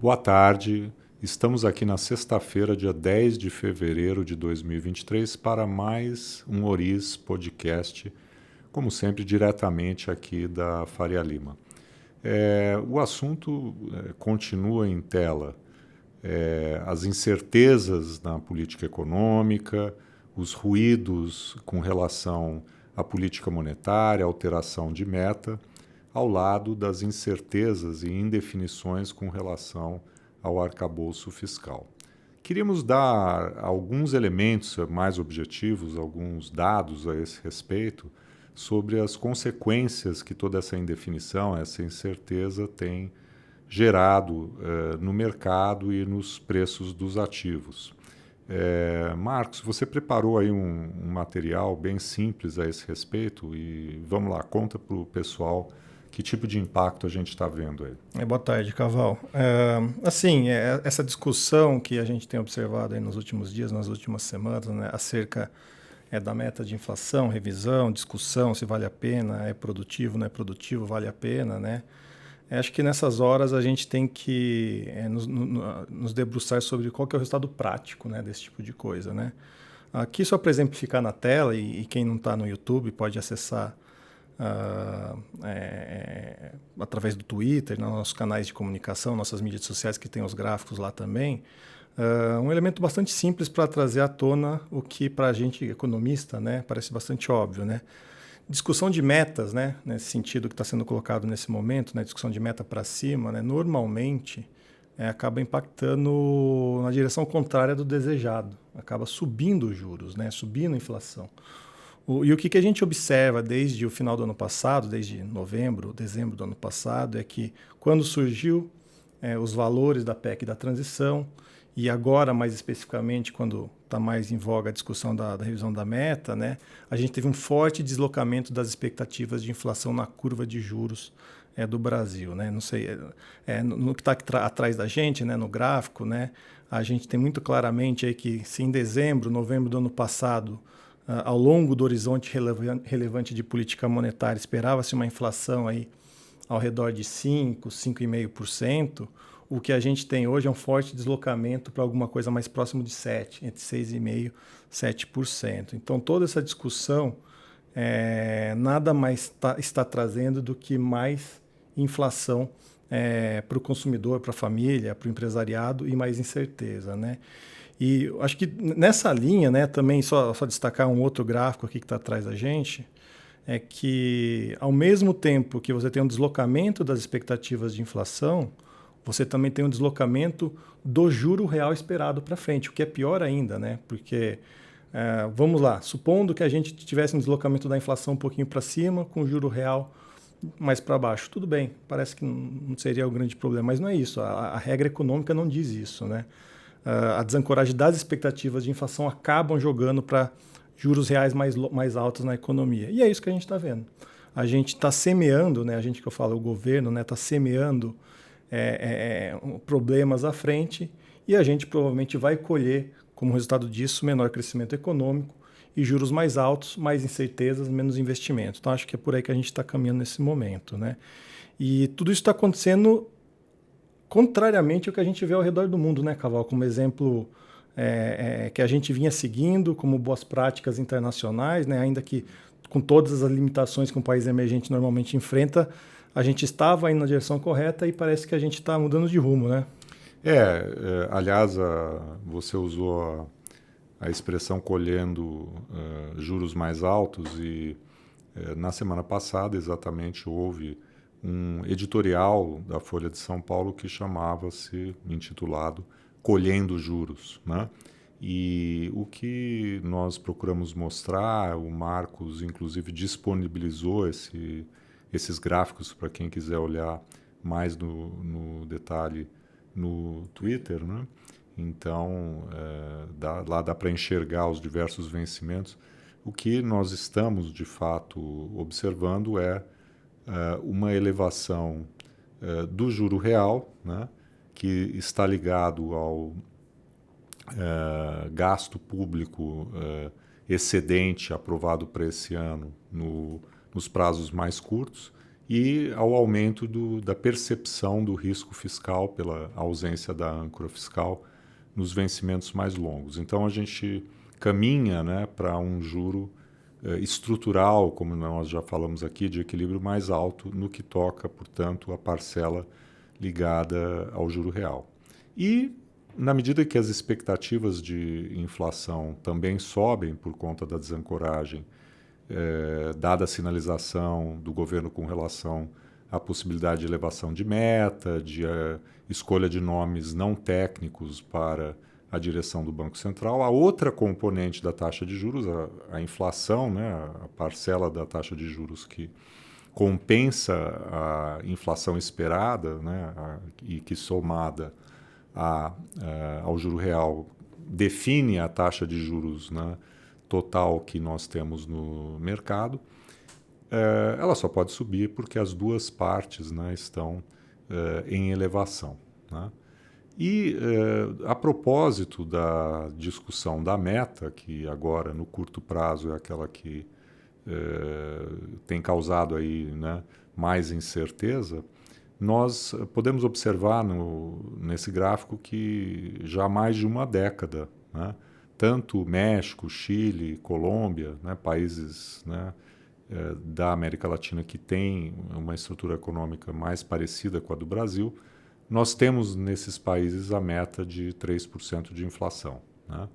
Boa tarde. Estamos aqui na sexta-feira, dia 10 de fevereiro de 2023, para mais um Oriz Podcast, como sempre, diretamente aqui da Faria Lima. O assunto continua em tela. As incertezas na política econômica, os ruídos com relação à política monetária, alteração de meta, ao lado das incertezas e indefinições com relação ao arcabouço fiscal. Queríamos dar alguns elementos mais objetivos, alguns dados a esse respeito, sobre as consequências que toda essa indefinição, essa incerteza tem gerado no mercado e nos preços dos ativos. Marcos, você preparou aí um material bem simples a esse respeito e vamos lá, conta para o pessoal que tipo de impacto a gente está vendo aí. Boa tarde, Caval. Essa discussão que a gente tem observado aí nos últimos dias, nas últimas semanas, né, acerca da meta de inflação, revisão, discussão, se vale a pena, é produtivo, não é produtivo, vale a pena, né? Acho que nessas horas a gente tem que nos debruçar sobre qual que é o resultado prático, né, desse tipo de coisa, né? Aqui só para exemplificar na tela, e quem não está no YouTube pode acessar através do Twitter, nos nossos canais de comunicação, nossas mídias sociais que tem os gráficos lá também, um elemento bastante simples para trazer à tona o que para a gente economista, né, parece bastante óbvio, né? Discussão de metas, né, nesse sentido que está sendo colocado nesse momento, né, discussão de meta para cima, né, normalmente acaba impactando na direção contrária do desejado, acaba subindo os juros, né, subindo a inflação. E o que a gente observa desde o final do ano passado, desde novembro, dezembro do ano passado, é que quando surgiu os valores da PEC da transição, e agora mais especificamente quando está mais em voga a discussão da revisão da meta, né, a gente teve um forte deslocamento das expectativas de inflação na curva de juros do Brasil, né? Não sei, no que está atrás da gente, né, no gráfico, né, a gente tem muito claramente aí que se em dezembro, novembro do ano passado, ao longo do horizonte relevante de política monetária, esperava-se uma inflação aí ao redor de 5,5%, o que a gente tem hoje é um forte deslocamento para alguma coisa mais próximo de 7%, entre 6,5% e 7%. Então, toda essa discussão nada mais está trazendo do que mais inflação para o consumidor, para a família, para o empresariado e mais incerteza, né? E acho que nessa linha, né, também só destacar um outro gráfico aqui que está atrás da gente, é que ao mesmo tempo que você tem um deslocamento das expectativas de inflação, você também tem um deslocamento do juro real esperado para frente, o que é pior ainda, né? Porque, vamos lá, supondo que a gente tivesse um deslocamento da inflação um pouquinho para cima, com o juro real mais para baixo, tudo bem, parece que não seria um grande problema, mas não é isso, a regra econômica não diz isso, né? A desancoragem das expectativas de inflação acabam jogando para juros reais mais altos na economia. E é isso que a gente está vendo. A gente está semeando, né, a gente que eu falo, o governo está semeando problemas à frente e a gente provavelmente vai colher, como resultado disso, menor crescimento econômico e juros mais altos, mais incertezas, menos investimento. Então, acho que é por aí que a gente está caminhando nesse momento, né? E tudo isso está acontecendo contrariamente ao que a gente vê ao redor do mundo, né, Caval? Como exemplo que a gente vinha seguindo como boas práticas internacionais, né, ainda que com todas as limitações que um país emergente normalmente enfrenta, a gente estava indo na direção correta e parece que a gente está mudando de rumo, né? Aliás, você usou a expressão colhendo juros mais altos e na semana passada exatamente houve um editorial da Folha de São Paulo que chamava-se, intitulado, Colhendo Juros, né? E o que nós procuramos mostrar, o Marcos inclusive disponibilizou esses gráficos para quem quiser olhar mais no detalhe no Twitter, né? Então, lá dá para enxergar os diversos vencimentos. O que nós estamos, de fato, observando é uma elevação do juro real, né, que está ligado ao gasto público excedente aprovado para esse ano nos prazos mais curtos e ao aumento da percepção do risco fiscal pela ausência da âncora fiscal nos vencimentos mais longos. Então, a gente caminha, né, para um juro estrutural, como nós já falamos aqui, de equilíbrio mais alto no que toca, portanto, a parcela ligada ao juro real. E, na medida que as expectativas de inflação também sobem por conta da desancoragem, dada a sinalização do governo com relação à possibilidade de elevação de meta, de escolha de nomes não técnicos para a direção do Banco Central. A outra componente da taxa de juros, a inflação, né, a parcela da taxa de juros que compensa a inflação esperada, né, e que somada ao juro real define a taxa de juros, né, total que nós temos no mercado, ela só pode subir porque as duas partes, né, estão em elevação, né? E a propósito da discussão da meta, que agora no curto prazo é aquela que tem causado aí, né, mais incerteza, nós podemos observar nesse gráfico que já há mais de uma década, né, tanto México, Chile, Colômbia, né, países, né, da América Latina que têm uma estrutura econômica mais parecida com a do Brasil, nós temos nesses países a meta de 3% de inflação, né?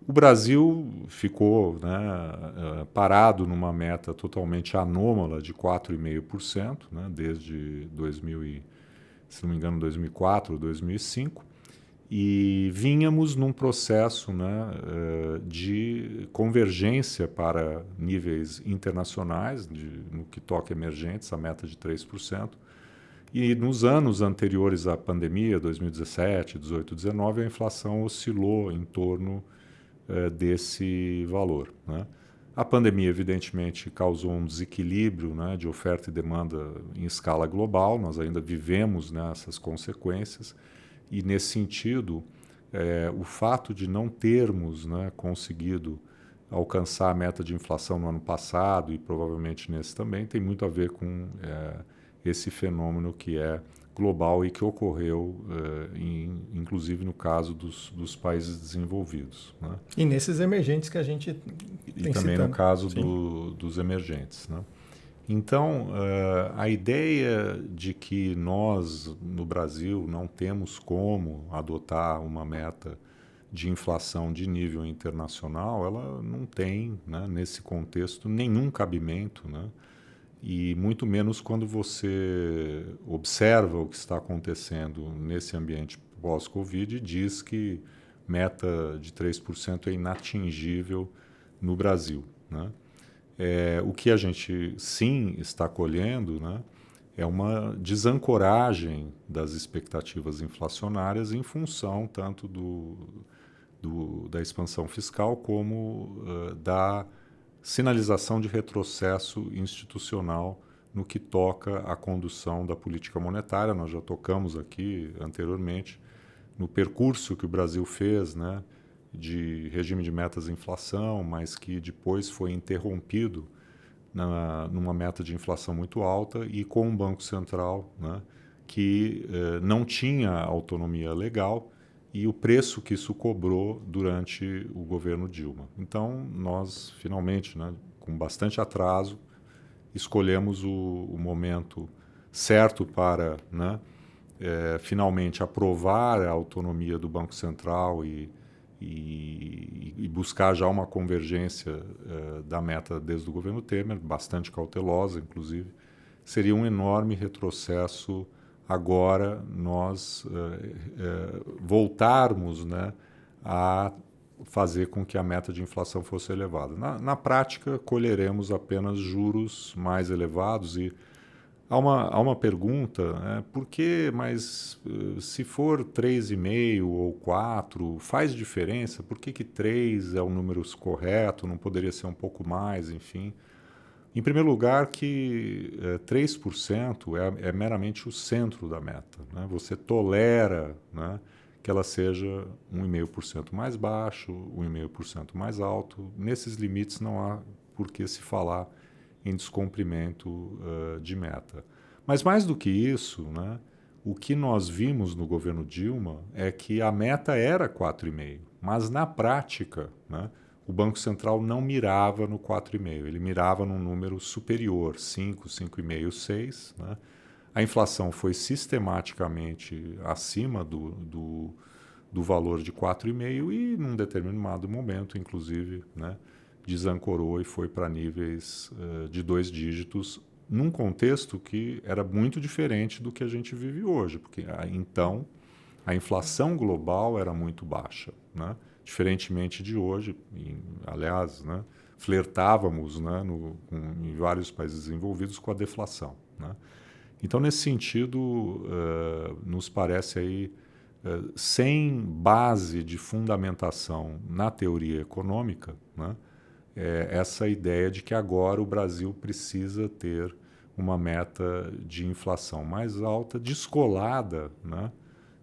O Brasil ficou, né, parado numa meta totalmente anômala de 4,5%, né, desde 2000 se não me engano, 2004 ou 2005, e vínhamos num processo, né, de convergência para níveis internacionais, no que toca emergentes, a meta de 3%. E nos anos anteriores à pandemia, 2017, 18, 19, a inflação oscilou em torno desse valor, né? A pandemia, evidentemente, causou um desequilíbrio, né, de oferta e demanda em escala global. Nós ainda vivemos, né, essas consequências. E, nesse sentido, o fato de não termos, né, conseguido alcançar a meta de inflação no ano passado e provavelmente nesse também tem muito a ver com esse fenômeno que é global e que ocorreu, inclusive no caso dos países desenvolvidos, né? E nesses emergentes que a gente tem E também citando. no caso dos emergentes, né? Então, a ideia de que nós, no Brasil, não temos como adotar uma meta de inflação de nível internacional, ela não tem, né, nesse contexto, nenhum cabimento, né? E muito menos quando você observa o que está acontecendo nesse ambiente pós-Covid e diz que meta de 3% é inatingível no Brasil, né? O que a gente sim está colhendo, né, é uma desancoragem das expectativas inflacionárias em função tanto da expansão fiscal como da sinalização de retrocesso institucional no que toca à condução da política monetária. Nós já tocamos aqui anteriormente no percurso que o Brasil fez, né, de regime de metas de inflação, mas que depois foi interrompido numa meta de inflação muito alta e com um Banco Central, né, que não tinha autonomia legal e o preço que isso cobrou durante o governo Dilma. Então, nós finalmente, né, com bastante atraso, escolhemos o momento certo para, né, finalmente aprovar a autonomia do Banco Central e buscar já uma convergência da meta desde o governo Temer, bastante cautelosa, inclusive. Seria um enorme retrocesso agora nós voltarmos, né, a fazer com que a meta de inflação fosse elevada. Na prática, colheremos apenas juros mais elevados e há uma pergunta, por que, mas se for 3,5 ou 4, faz diferença? Por que 3 é o número correto, não poderia ser um pouco mais, enfim? Em primeiro lugar, que 3% é meramente o centro da meta, né? Você tolera, né, que ela seja 1,5% mais baixo, 1,5% mais alto. Nesses limites não há por que se falar em descumprimento de meta. Mas mais do que isso, né, o que nós vimos no governo Dilma é que a meta era 4,5, mas na prática, né, o Banco Central não mirava no 4,5, ele mirava num número superior, 5, 5,5, 6. Né? A inflação foi sistematicamente acima do valor de 4,5 e, num determinado momento, inclusive, né, desancorou e foi para níveis de 2 dígitos, num contexto que era muito diferente do que a gente vive hoje, porque então a inflação global era muito baixa, né? Diferentemente de hoje, aliás, né, flertávamos, né, em vários países desenvolvidos com a deflação. Né? Então, nesse sentido, nos parece aí, sem base de fundamentação na teoria econômica, né, essa ideia de que agora o Brasil precisa ter uma meta de inflação mais alta, descolada, né,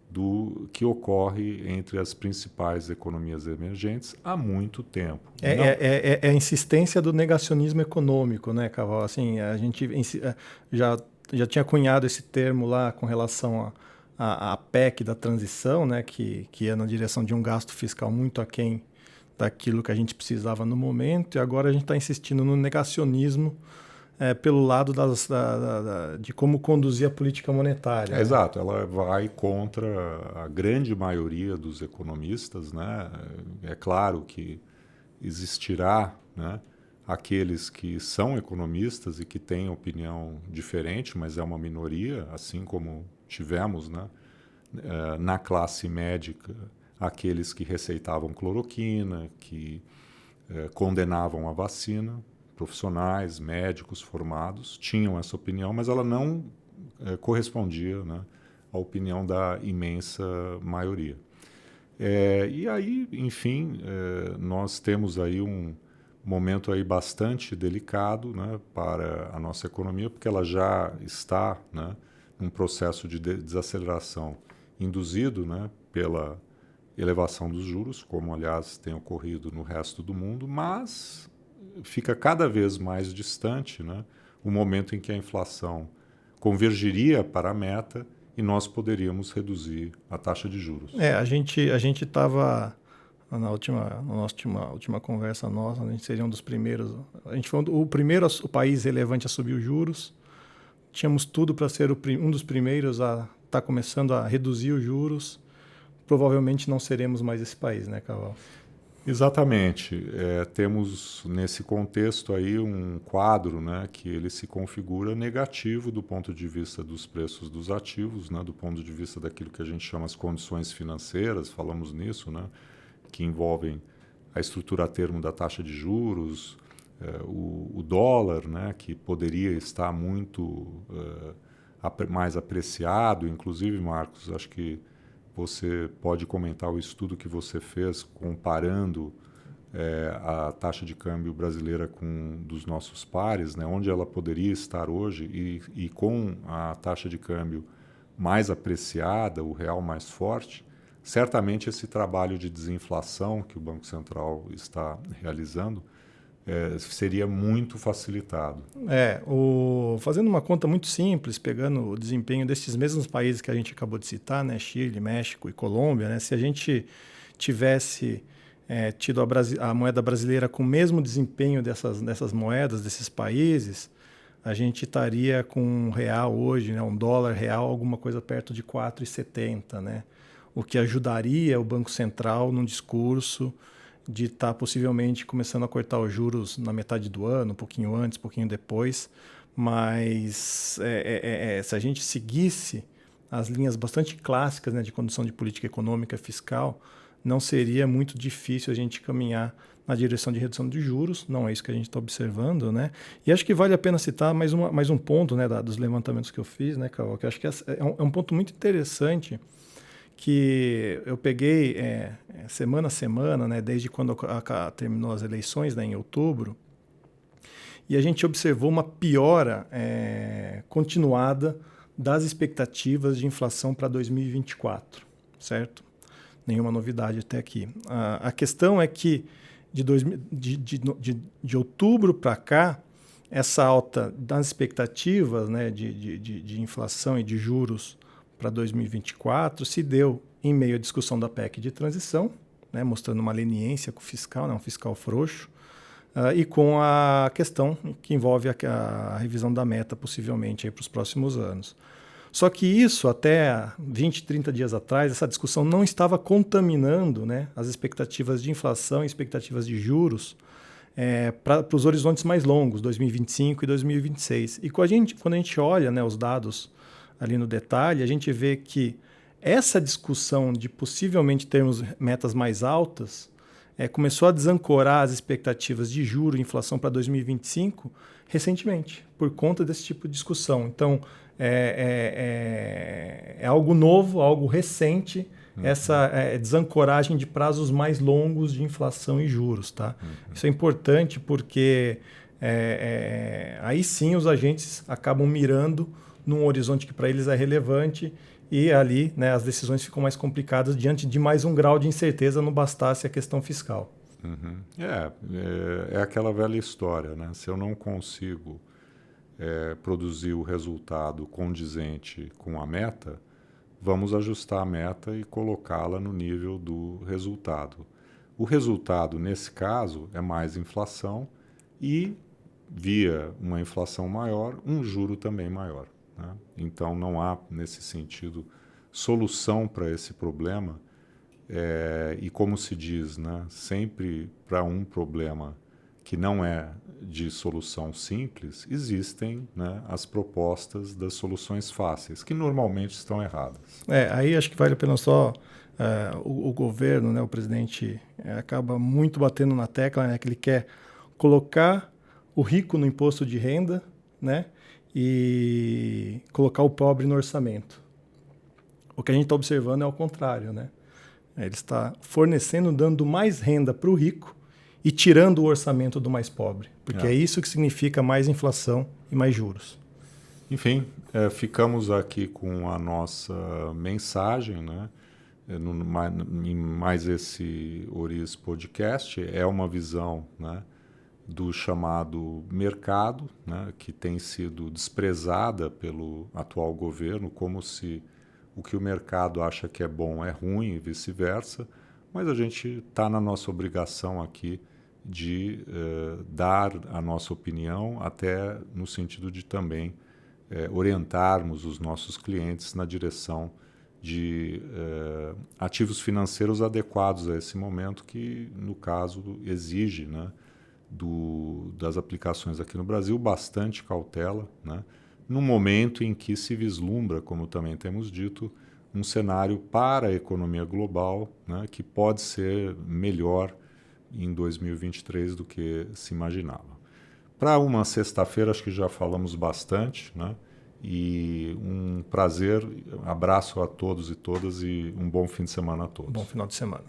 do que ocorre entre as principais economias emergentes há muito tempo. É a insistência do negacionismo econômico, né, Caval? Assim, a gente já tinha cunhado esse termo lá com relação à PEC da transição, né, que ia na direção de um gasto fiscal muito aquém daquilo que a gente precisava no momento, e agora a gente está insistindo no negacionismo pelo lado de como conduzir a política monetária. Exato, ela vai contra a grande maioria dos economistas, né? É claro que existirá, né, aqueles que são economistas e que têm opinião diferente, mas é uma minoria, assim como tivemos, né, na classe médica aqueles que receitavam cloroquina, que condenavam a vacina. Profissionais, médicos formados tinham essa opinião, mas ela não correspondia, né, à opinião da imensa maioria. E aí, enfim, nós temos aí um momento aí bastante delicado, né, para a nossa economia, porque ela já está, né, num processo de desaceleração induzido, né, pela elevação dos juros, como aliás tem ocorrido no resto do mundo, mas fica cada vez mais distante, né, o momento em que a inflação convergiria para a meta e nós poderíamos reduzir a taxa de juros. A gente estava na última conversa nossa, a gente seria um dos primeiros. A gente foi o país relevante a subir os juros. Tínhamos tudo para ser um dos primeiros a estar começando a reduzir os juros. Provavelmente não seremos mais esse país, né, Caval? Exatamente. Temos nesse contexto aí um quadro, né, que ele se configura negativo do ponto de vista dos preços dos ativos, né, do ponto de vista daquilo que a gente chama as condições financeiras, falamos nisso, né, que envolvem a estrutura a termo da taxa de juros, o dólar, né, que poderia estar muito mais apreciado, inclusive, Marcos, acho que você pode comentar o estudo que você fez comparando a taxa de câmbio brasileira com dos nossos pares, né, onde ela poderia estar hoje e com a taxa de câmbio mais apreciada, o real mais forte, certamente esse trabalho de desinflação que o Banco Central está realizando seria muito facilitado. Fazendo uma conta muito simples, pegando o desempenho desses mesmos países que a gente acabou de citar, né, Chile, México e Colômbia, né, se a gente tivesse tido a moeda brasileira com o mesmo desempenho dessas moedas, desses países, a gente estaria com um real hoje, né, um dólar real, alguma coisa perto de 4,70, né, o que ajudaria o Banco Central num discurso de estar possivelmente começando a cortar os juros na metade do ano, um pouquinho antes, um pouquinho depois, mas se a gente seguisse as linhas bastante clássicas, né, de condução de política econômica e fiscal, não seria muito difícil a gente caminhar na direção de redução de juros, não é isso que a gente está observando, né? E acho que vale a pena citar mais um ponto, né, dos levantamentos que eu fiz, né, Carol, que acho que é um ponto muito interessante, que eu peguei semana a semana, né, desde quando terminou as eleições, né, em outubro, e a gente observou uma piora continuada das expectativas de inflação para 2024, certo? Nenhuma novidade até aqui. A questão é que de outubro para cá, essa alta das expectativas, né, de inflação e de juros para 2024 se deu em meio à discussão da PEC de transição, né, mostrando uma leniência com o fiscal, né, um fiscal frouxo, e com a questão que envolve a revisão da meta, possivelmente, para os próximos anos. Só que isso, até 20, 30 dias atrás, essa discussão não estava contaminando, né, as expectativas de inflação e expectativas de juros para os horizontes mais longos, 2025 e 2026. E quando a gente olha, né, os dados ali no detalhe, a gente vê que essa discussão de possivelmente termos metas mais altas começou a desancorar as expectativas de juros e inflação para 2025 recentemente, por conta desse tipo de discussão. Então, é algo novo, algo recente, essa desancoragem de prazos mais longos de inflação e juros. Tá? Isso é importante porque aí sim os agentes acabam mirando num horizonte que para eles é relevante e ali, né, as decisões ficam mais complicadas diante de mais um grau de incerteza, não bastasse a questão fiscal. É aquela velha história, né? Se eu não consigo produzir o resultado condizente com a meta, vamos ajustar a meta e colocá-la no nível do resultado. O resultado, nesse caso, é mais inflação e, via uma inflação maior, um juro também maior. Né? Então, não há, nesse sentido, solução para esse problema. E, como se diz, né, sempre para um problema que não é de solução simples, existem, né, as propostas das soluções fáceis, que normalmente estão erradas. Aí acho que vale a pena só o governo, né, o presidente, acaba muito batendo na tecla, né, que ele quer colocar o rico no imposto de renda, né, e colocar o pobre no orçamento. O que a gente está observando é o contrário, né? Ele está fornecendo, dando mais renda para o rico e tirando o orçamento do mais pobre, porque é isso que significa mais inflação e mais juros. Enfim, ficamos aqui com a nossa mensagem, né? Em mais esse Oriz Podcast. É uma visão, né, do chamado mercado, né, que tem sido desprezada pelo atual governo, como se o que o mercado acha que é bom é ruim e vice-versa, mas a gente está na nossa obrigação aqui de dar a nossa opinião, até no sentido de também orientarmos os nossos clientes na direção de ativos financeiros adequados a esse momento, que, no caso, exige, né, das aplicações aqui no Brasil bastante cautela, né, num momento em que se vislumbra, como também temos dito, um cenário para a economia global, né, que pode ser melhor em 2023 do que se imaginava. Para uma sexta-feira, acho que já falamos bastante, né, e um prazer, abraço a todos e todas e um bom fim de semana a todos. Bom final de semana.